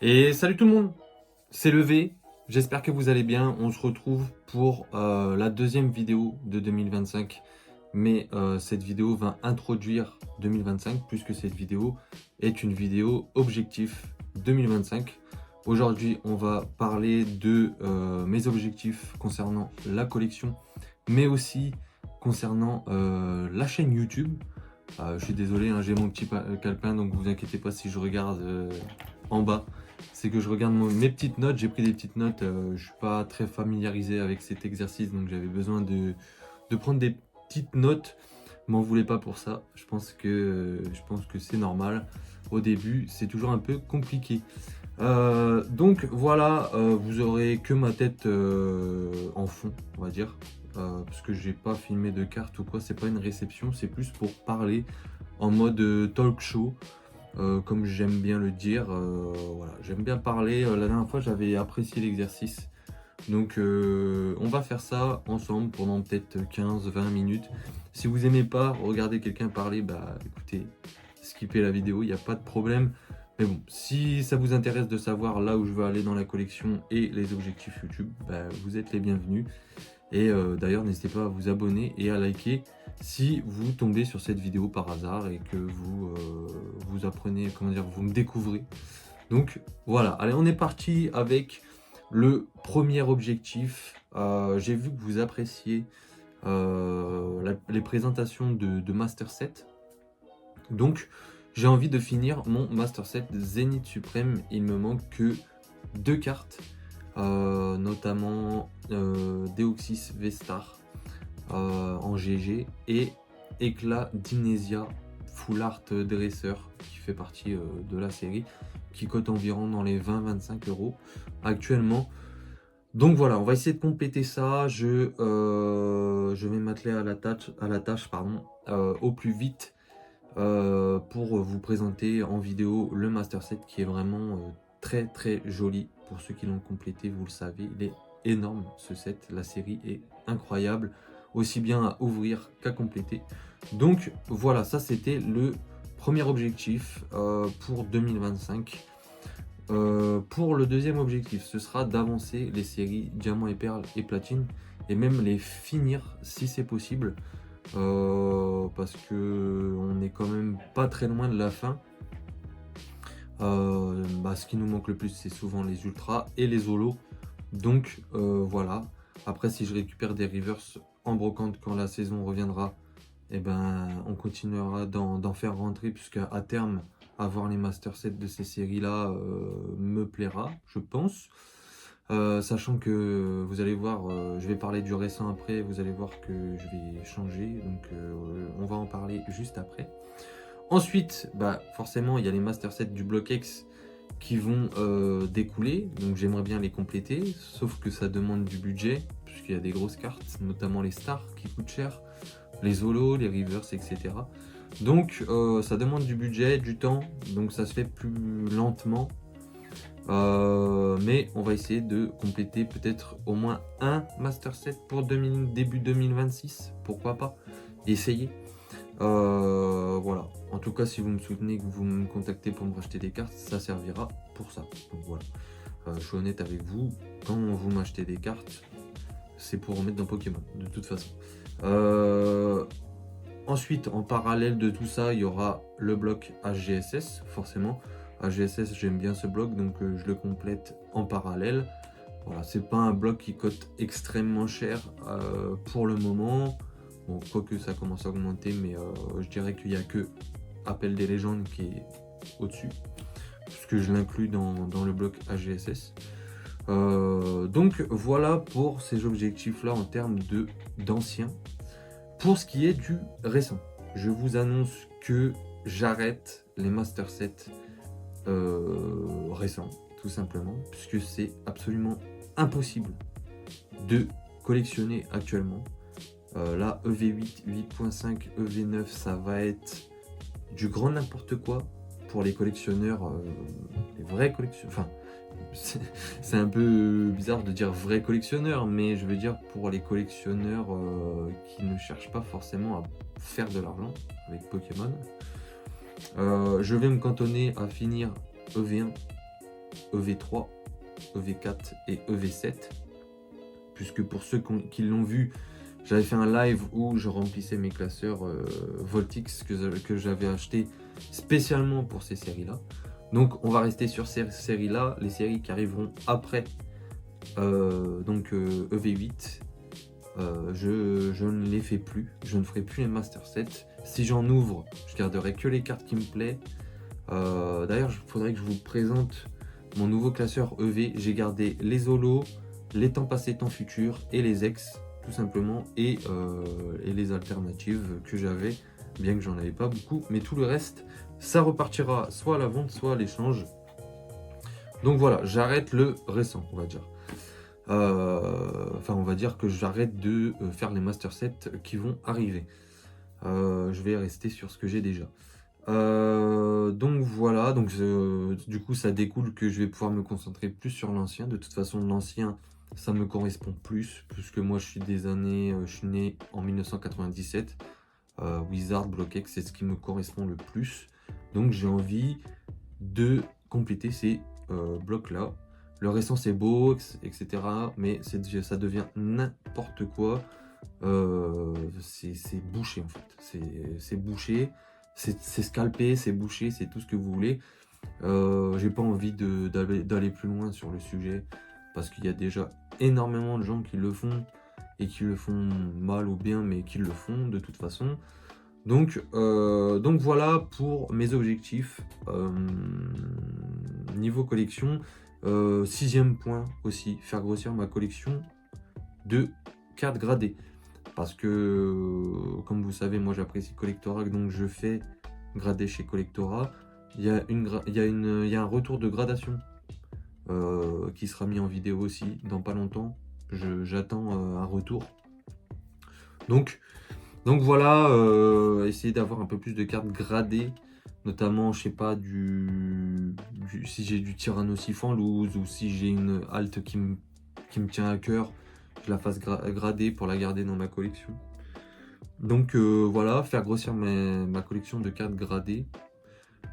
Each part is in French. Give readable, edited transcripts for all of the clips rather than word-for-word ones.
Et salut tout le monde, c'est Levé, j'espère que vous allez bien. On se retrouve pour la deuxième vidéo de 2025. Mais cette vidéo va introduire 2025 puisque cette vidéo est une vidéo objectif 2025. Aujourd'hui, on va parler de mes objectifs concernant la collection, mais aussi concernant la chaîne YouTube. Je suis désolé, hein, j'ai mon petit calepin, donc vous inquiétez pas si je regarde en bas. C'est que je regarde mes petites notes, j'ai pris des petites notes, je suis pas très familiarisé avec cet exercice, donc j'avais besoin de prendre des petites notes. M'en voulez pas pour ça, je pense que c'est normal. Au début, c'est toujours un peu compliqué. Donc voilà, vous aurez que ma tête en fond, on va dire. Parce que j'ai pas filmé de carte ou quoi, c'est pas une réception, c'est plus pour parler en mode talk show, comme j'aime bien le dire. Voilà, j'aime bien parler. La dernière fois, j'avais apprécié l'exercice. Donc on va faire ça ensemble pendant peut-être 15-20 minutes. Si vous aimez pas regarder quelqu'un parler, bah écoutez, skippez la vidéo, il n'y a pas de problème. Mais bon, si ça vous intéresse de savoir là où je veux aller dans la collection et les objectifs YouTube, bah, vous êtes les bienvenus. Et d'ailleurs, n'hésitez pas à vous abonner et à liker si vous tombez sur cette vidéo par hasard et que vous apprenez, comment dire, vous me découvrez. Donc voilà, allez, on est parti avec le premier objectif. J'ai vu que vous appréciez les présentations de Master Set. Donc j'ai envie de finir mon Master Set Zénith Suprême. Il me manque que 2 cartes. Notamment Deoxys V-Star en GG et Éclat d'Inésia Full Art Dresseur qui fait partie de la série, qui cote environ dans les 20-25 euros actuellement. Donc voilà, on va essayer de compléter ça. Je vais m'atteler à la tâche pardon, au plus vite pour vous présenter en vidéo le Master Set qui est vraiment très très joli. Pour ceux qui l'ont complété, vous le savez, il est énorme ce set. La série est incroyable, aussi bien à ouvrir qu'à compléter. Donc voilà, ça c'était le premier objectif pour 2025. Pour le deuxième objectif, ce sera d'avancer les séries Diamant et Perle et Platine et même les finir si c'est possible. Parce que on est quand même pas très loin de la fin. Ce qui nous manque le plus, c'est souvent les ultras et les holos. Donc voilà. Après, si je récupère des reverse en brocante quand la saison reviendra, et ben on continuera d'en faire rentrer, puisqu'à terme, avoir les master sets de ces séries-là me plaira, je pense. Sachant que vous allez voir, je vais parler du récent après, vous allez voir que je vais changer, donc on va en parler juste après. Ensuite, bah, forcément, il y a les master sets du bloc X qui vont découler, donc j'aimerais bien les compléter, sauf que ça demande du budget, puisqu'il y a des grosses cartes, notamment les stars qui coûtent cher, les holos, les rivers, etc. Donc ça demande du budget, du temps, donc ça se fait plus lentement. Mais on va essayer de compléter peut-être au moins un Master Set pour début 2026, pourquoi pas, essayer. Voilà, en tout cas si vous me soutenez, que vous me contactez pour me racheter des cartes, ça servira pour ça. Donc voilà, je suis honnête avec vous, quand vous m'achetez des cartes, c'est pour remettre dans Pokémon, de toute façon. Ensuite, en parallèle de tout ça, il y aura le bloc HGSS, forcément. HGSS, j'aime bien ce bloc, donc je le complète en parallèle. Voilà, c'est pas un bloc qui cote extrêmement cher pour le moment. Bon, quoique ça commence à augmenter, mais je dirais qu'il n'y a que Appel des légendes qui est au-dessus, puisque je l'inclus dans le bloc HGSS. Donc voilà pour ces objectifs-là en termes d'anciens. Pour ce qui est du récent, je vous annonce que j'arrête les master sets récents, tout simplement, puisque c'est absolument impossible de collectionner actuellement. Là, EV8, 8.5, EV9, ça va être du grand n'importe quoi pour les collectionneurs, les vrais collectionneurs. Enfin, c'est un peu bizarre de dire vrai collectionneur, mais je veux dire pour les collectionneurs qui ne cherchent pas forcément à faire de l'argent avec Pokémon. Je vais me cantonner à finir EV1 EV3, EV4 et EV7. Puisque pour ceux qui l'ont vu, j'avais fait un live où je remplissais mes classeurs Voltix que j'avais acheté spécialement pour ces séries-là. Donc on va rester sur ces séries-là, les séries qui arriveront après EV8. Je ne les fais plus, je ne ferai plus les Master Sets. Si j'en ouvre, je garderai que les cartes qui me plaisent. D'ailleurs, il faudrait que je vous présente mon nouveau classeur EV. J'ai gardé les holos, les temps passés, temps futurs et les ex, tout simplement, et les alternatives que j'avais, bien que j'en avais pas beaucoup. Mais tout le reste, ça repartira soit à la vente, soit à l'échange. Donc voilà, j'arrête le récent, on va dire. Enfin, on va dire que j'arrête de faire les master sets qui vont arriver. Je vais rester sur ce que j'ai déjà. Donc voilà, donc du coup ça découle que je vais pouvoir me concentrer plus sur l'ancien. De toute façon, l'ancien, ça me correspond plus, puisque moi je suis des années, je suis né en 1997. Wizard, BlockX, c'est ce qui me correspond le plus. Donc j'ai envie de compléter ces blocs là. Le récent c'est beau, etc. Mais ça devient n'importe quoi. C'est bouché en fait. C'est bouché, c'est scalpé, c'est bouché, c'est tout ce que vous voulez. J'ai pas envie d'aller plus loin sur le sujet parce qu'il y a déjà énormément de gens qui le font et qui le font mal ou bien, mais qui le font de toute façon. Donc voilà pour mes objectifs niveau collection. Sixième point aussi, faire grossir ma collection de cartes gradées. Parce que, comme vous savez, moi j'apprécie Collectora, donc je fais grader chez Collectora. Il y a un retour de gradation qui sera mis en vidéo aussi dans pas longtemps. J'attends un retour. Donc voilà, essayer d'avoir un peu plus de cartes gradées, notamment, je sais pas, si j'ai du Tyrannosifan loose ou si j'ai une halte qui me tient à cœur, je la fasse grader pour la garder dans ma collection. Donc voilà, faire grossir ma collection de cartes gradées,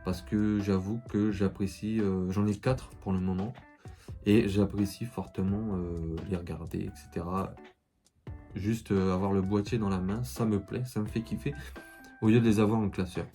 parce que j'avoue que j'apprécie, j'en ai 4 pour le moment, et j'apprécie fortement les regarder, etc. Juste avoir le boîtier dans la main, ça me plaît, ça me fait kiffer, au lieu de les avoir en classeur.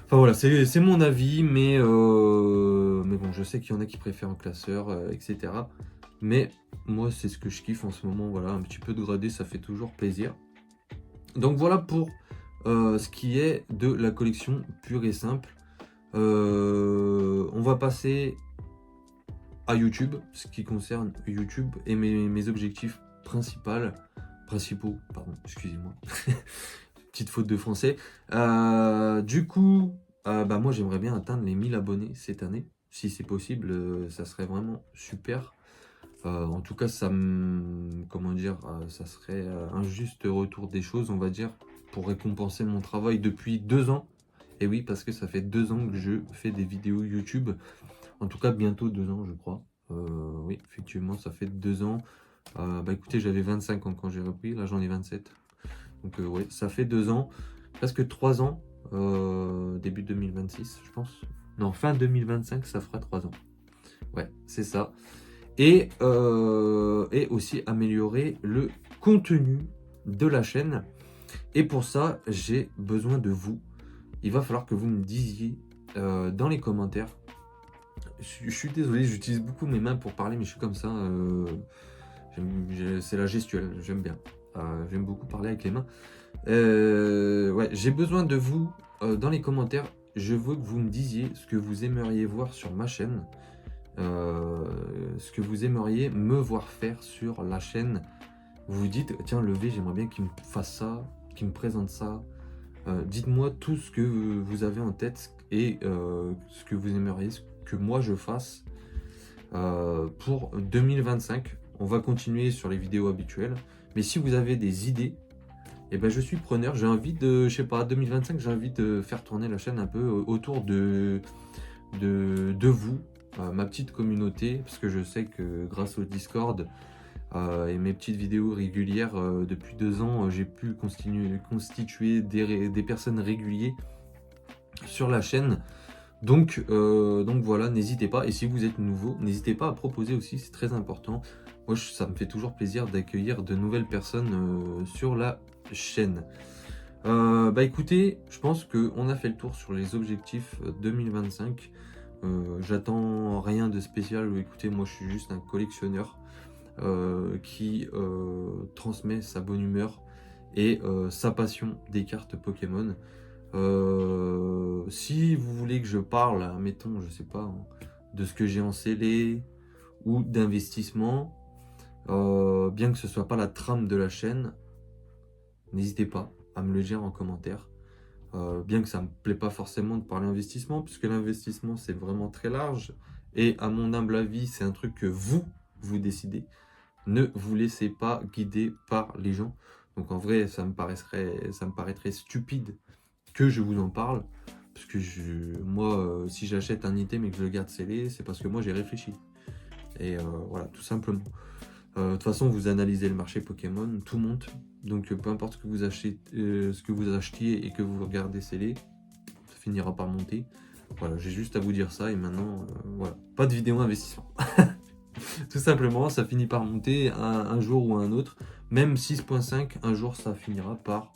Enfin voilà, c'est mon avis, mais bon, je sais qu'il y en a qui préfèrent en classeur, etc. Mais moi, c'est ce que je kiffe en ce moment, voilà, un petit peu de gradé, ça fait toujours plaisir. Donc voilà pour ce qui est de la collection pure et simple. On va passer à YouTube, ce qui concerne YouTube et mes objectifs principaux, pardon, excusez-moi, petite faute de français. Du coup, moi j'aimerais bien atteindre les 1000 abonnés cette année, si c'est possible, ça serait vraiment super. En tout cas, ça serait un juste retour des choses, on va dire, pour récompenser mon travail depuis 2 ans. Et oui, parce que ça fait 2 ans que je fais des vidéos YouTube. En tout cas, bientôt 2 ans, je crois. Oui, effectivement, ça fait 2 ans. Écoutez, j'avais 25 ans quand j'ai repris, là j'en ai 27. Donc ouais, ça fait 2 ans, presque 3 ans, début 2026, je pense. Non, fin 2025, ça fera 3 ans. Ouais, c'est ça. Et aussi améliorer le contenu de la chaîne. Et pour ça, j'ai besoin de vous. Il va falloir que vous me disiez dans les commentaires. Je suis désolé, j'utilise beaucoup mes mains pour parler, mais je suis comme ça. C'est la gestuelle, j'aime bien. J'aime beaucoup parler avec les mains. Ouais, j'ai besoin de vous dans les commentaires. Je veux que vous me disiez ce que vous aimeriez voir sur ma chaîne. Ce que vous aimeriez me voir faire sur la chaîne. Vous vous dites, tiens, Levé, j'aimerais bien qu'il me fasse ça, qu'il me présente ça. Dites-moi tout ce que vous avez en tête et ce que vous aimeriez que moi je fasse pour 2025. On va continuer sur les vidéos habituelles, mais si vous avez des idées, eh ben je suis preneur. J'ai envie de, je sais pas, 2025, j'ai envie de faire tourner la chaîne un peu autour de vous, ma petite communauté, parce que je sais que grâce au Discord et mes petites vidéos régulières depuis 2 ans, j'ai pu constituer des personnes régulières sur la chaîne. Donc voilà, n'hésitez pas. Et si vous êtes nouveau, n'hésitez pas à proposer aussi, c'est très important. Moi, ça me fait toujours plaisir d'accueillir de nouvelles personnes sur la chaîne. Bah écoutez, je pense qu'on a fait le tour sur les objectifs 2025. J'attends rien de spécial. Écoutez, moi je suis juste un collectionneur qui transmet sa bonne humeur et sa passion des cartes Pokémon. Si vous voulez que je parle, mettons, je sais pas, hein, de ce que j'ai en scellé ou d'investissement, bien que ce soit pas la trame de la chaîne, n'hésitez pas à me le dire en commentaire. Bien que ça me plaît pas forcément de parler investissement, puisque l'investissement c'est vraiment très large, et à mon humble avis, c'est un truc que vous décidez. Ne vous laissez pas guider par les gens. Donc en vrai, ça me paraîtrait stupide que je vous en parle, parce que moi, si j'achète un item et que je le garde scellé, c'est parce que moi j'ai réfléchi. Et voilà, tout simplement. De toute façon, vous analysez le marché Pokémon, tout monte. Donc peu importe ce que vous achetez, ce que vous achetiez et que vous regardez scellé, ça finira par monter. Voilà, j'ai juste à vous dire ça et maintenant, voilà, pas de vidéo investissement. Tout simplement, ça finit par monter un jour ou un autre. Même 6.5, un jour, ça finira par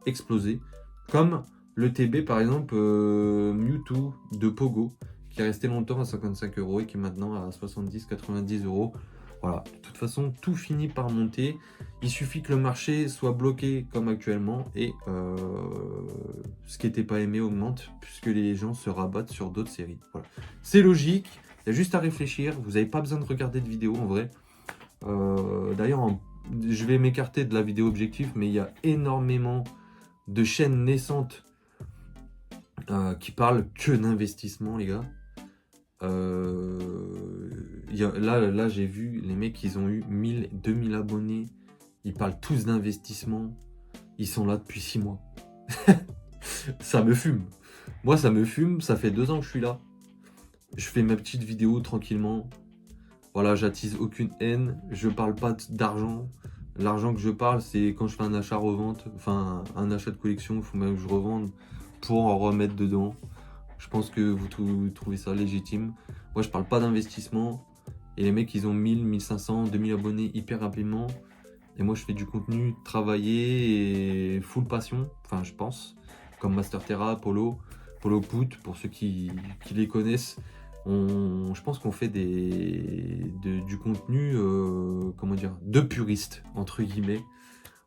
exploser. Comme le TB, par exemple, Mewtwo de Pogo, qui est resté longtemps à 55 € et qui est maintenant à 70-90 €. Voilà, de toute façon, tout finit par monter. Il suffit que le marché soit bloqué comme actuellement et ce qui n'était pas aimé augmente puisque les gens se rabattent sur d'autres séries. Voilà. C'est logique, il y a juste à réfléchir. Vous n'avez pas besoin de regarder de vidéo en vrai. D'ailleurs, je vais m'écarter de la vidéo objectif, mais il y a énormément de chaînes naissantes qui parlent que d'investissement, les gars. Là j'ai vu les mecs, ils ont eu 1000, 2000 abonnés. Ils parlent tous d'investissement. Ils sont là depuis 6 mois. Ça me fume. Moi, ça me fume. Ça fait 2 ans que je suis là. Je fais ma petite vidéo tranquillement. Voilà, j'attise aucune haine. Je parle pas d'argent. L'argent que je parle, c'est quand je fais un achat-revente. Enfin, un achat de collection, il faut même que je revende pour en remettre dedans. Je pense que vous trouvez ça légitime. Moi, je parle pas d'investissement. Et les mecs, ils ont 1000, 1500, 2000 abonnés hyper rapidement. Et moi, je fais du contenu travaillé et full passion. Enfin, je pense. Comme Master Terra, Polo Put, pour ceux qui les connaissent. Je pense qu'on fait du contenu, comment dire, de puriste, entre guillemets.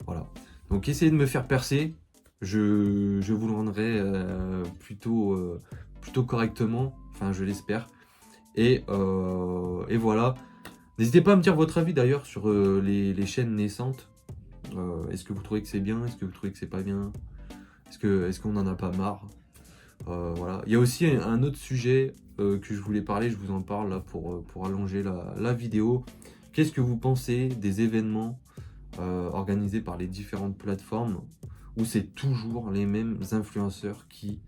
Voilà. Donc, essayez de me faire percer. Je vous le rendrai plutôt correctement, enfin je l'espère. Et voilà. N'hésitez pas à me dire votre avis d'ailleurs sur les chaînes naissantes. Est-ce que vous trouvez que c'est bien? Est-ce que vous trouvez que c'est pas bien? Est-ce qu'on en a pas marre? Voilà. Il y a aussi un autre sujet que je voulais parler, je vous en parle là pour allonger la vidéo. Qu'est-ce que vous pensez des événements organisés par les différentes plateformes où c'est toujours les mêmes influenceurs qui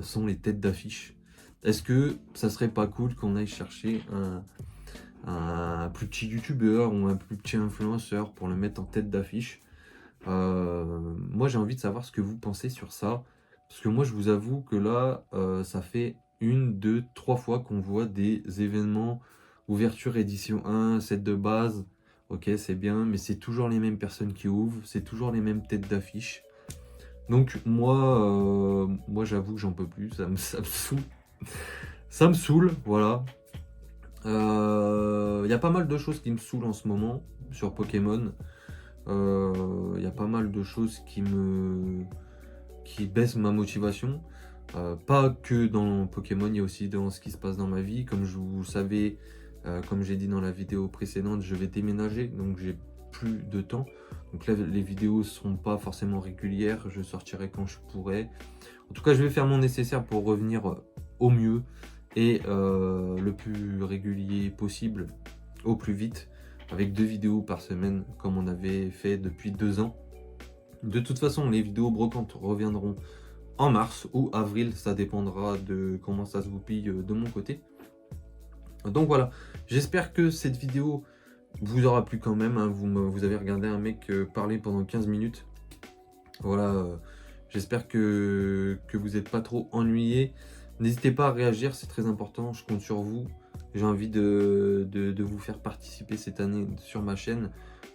sont les têtes d'affiche? Est-ce que ça serait pas cool qu'on aille chercher un plus petit youtubeur ou un plus petit influenceur pour le mettre en tête d'affiche? Moi j'ai envie de savoir ce que vous pensez sur ça, parce que moi je vous avoue que là ça fait 1, 2, 3 fois qu'on voit des événements ouverture édition 1, set de base. Ok, c'est bien, mais c'est toujours les mêmes personnes qui ouvrent, c'est toujours les mêmes têtes d'affiche. Donc moi j'avoue que j'en peux plus, ça me saoule. Ça me saoule, voilà. Il y a pas mal de choses qui me saoulent en ce moment sur Pokémon. Il y a pas mal de choses qui baissent ma motivation. Pas que dans Pokémon, il y a aussi dans ce qui se passe dans ma vie. Comme vous le savez, comme j'ai dit dans la vidéo précédente, je vais déménager, donc j'ai plus de temps. Donc là, les vidéos ne seront pas forcément régulières, je sortirai quand je pourrai. En tout cas, je vais faire mon nécessaire pour revenir au mieux et le plus régulier possible, au plus vite, avec 2 vidéos par semaine, comme on avait fait depuis 2 ans. De toute façon, les vidéos brocantes reviendront en mars ou avril, ça dépendra de comment ça se goupille de mon côté. Donc voilà, j'espère que cette vidéo vous aura plu quand même, hein. Vous avez regardé un mec parler pendant 15 minutes. Voilà, j'espère que vous n'êtes pas trop ennuyé. N'hésitez pas à réagir, c'est très important, je compte sur vous. J'ai envie de vous faire participer cette année sur ma chaîne.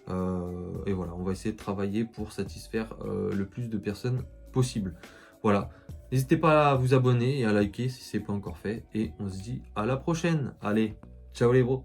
Et voilà, on va essayer de travailler pour satisfaire le plus de personnes possible. Voilà, n'hésitez pas à vous abonner et à liker si ce n'est pas encore fait. Et on se dit à la prochaine. Allez, ciao les bros.